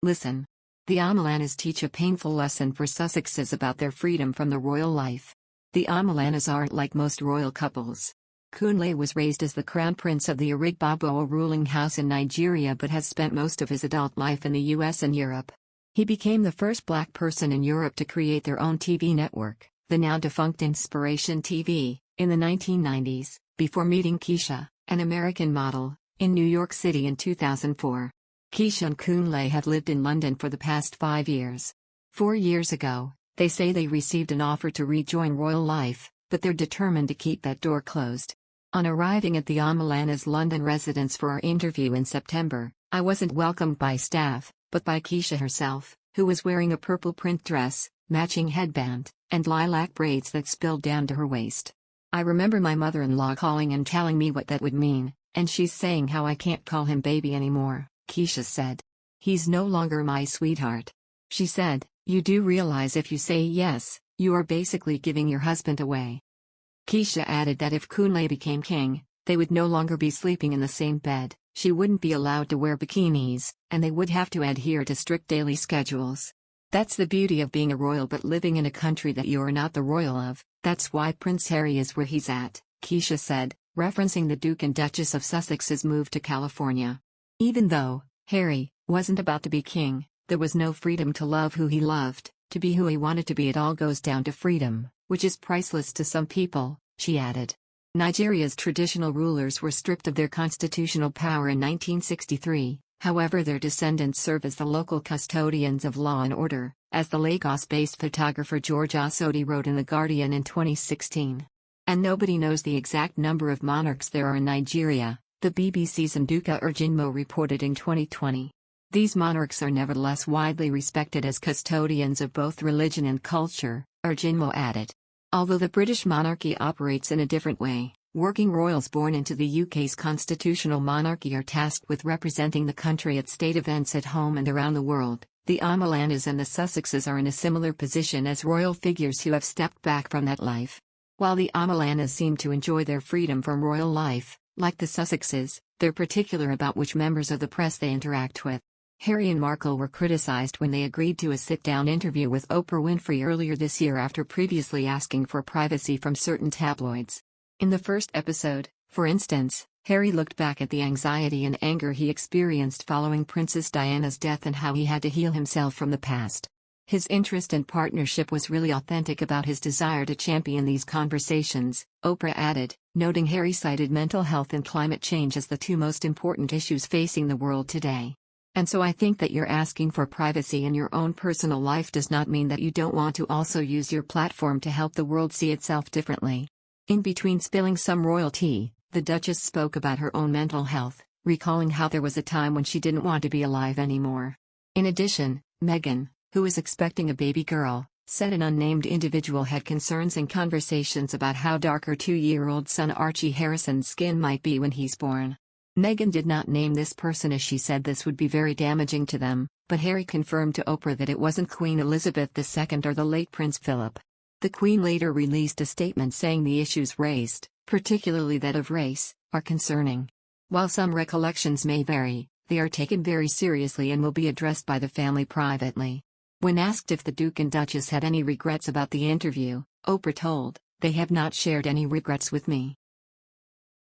Listen. The Omilanas teach a painful lesson for Sussexes about their freedom from the royal life. The Omilanas aren't like most royal couples. Kunle was raised as the crown prince of the Arigbagbo ruling house in Nigeria but has spent most of his adult life in the US and Europe. He became the first black person in Europe to create their own TV network, the now-defunct Inspiration TV, in the 1990s, before meeting Keisha, an American model, in New York City in 2004. Keisha and Kunle have lived in London for the past 5 years. 4 years ago, they say they received an offer to rejoin royal life, but they're determined to keep that door closed. On arriving at the Omilanas' London residence for our interview in September, I wasn't welcomed by staff, but by Keisha herself, who was wearing a purple print dress, matching headband, and lilac braids that spilled down to her waist. I remember my mother-in-law calling and telling me what that would mean, and she's saying how I can't call him baby anymore, Keisha said. He's no longer my sweetheart. She said, you do realize if you say yes, you are basically giving your husband away. Keisha added that if Kunle became king, they would no longer be sleeping in the same bed, she wouldn't be allowed to wear bikinis, and they would have to adhere to strict daily schedules. That's the beauty of being a royal but living in a country that you are not the royal of, that's why Prince Harry is where he's at, Keisha said, referencing the Duke and Duchess of Sussex's move to California. Even though Harry wasn't about to be king, there was no freedom to love who he loved, to be who he wanted to be. It all goes down to freedom, which is priceless to some people, she added. Nigeria's traditional rulers were stripped of their constitutional power in 1963, however their descendants serve as the local custodians of law and order, as the Lagos-based photographer George Osodi wrote in The Guardian in 2016. And nobody knows the exact number of monarchs there are in Nigeria, the BBC's Nduka Urjinmo reported in 2020. These monarchs are nevertheless widely respected as custodians of both religion and culture, Urjinmo added. Although the British monarchy operates in a different way, working royals born into the UK's constitutional monarchy are tasked with representing the country at state events at home and around the world. The Omilanas and the Sussexes are in a similar position as royal figures who have stepped back from that life. While the Omilanas seem to enjoy their freedom from royal life, like the Sussexes, they're particular about which members of the press they interact with. Harry and Markle were criticized when they agreed to a sit-down interview with Oprah Winfrey earlier this year after previously asking for privacy from certain tabloids. In the first episode, for instance, Harry looked back at the anxiety and anger he experienced following Princess Diana's death and how he had to heal himself from the past. His interest and partnership was really authentic about his desire to champion these conversations, Oprah added, noting Harry cited mental health and climate change as the two most important issues facing the world today. And so I think that you're asking for privacy in your own personal life does not mean that you don't want to also use your platform to help the world see itself differently. In between spilling some royal tea, the Duchess spoke about her own mental health, recalling how there was a time when she didn't want to be alive anymore. In addition, Meghan, who is expecting a baby girl, said an unnamed individual had concerns and conversations about how dark her 2-year-old son Archie Harrison's skin might be when he's born. Meghan did not name this person as she said this would be very damaging to them, but Harry confirmed to Oprah that it wasn't Queen Elizabeth II or the late Prince Philip. The Queen later released a statement saying the issues raised, particularly that of race, are concerning. While some recollections may vary, they are taken very seriously and will be addressed by the family privately. When asked if the Duke and Duchess had any regrets about the interview, Oprah told, "They have not shared any regrets with me.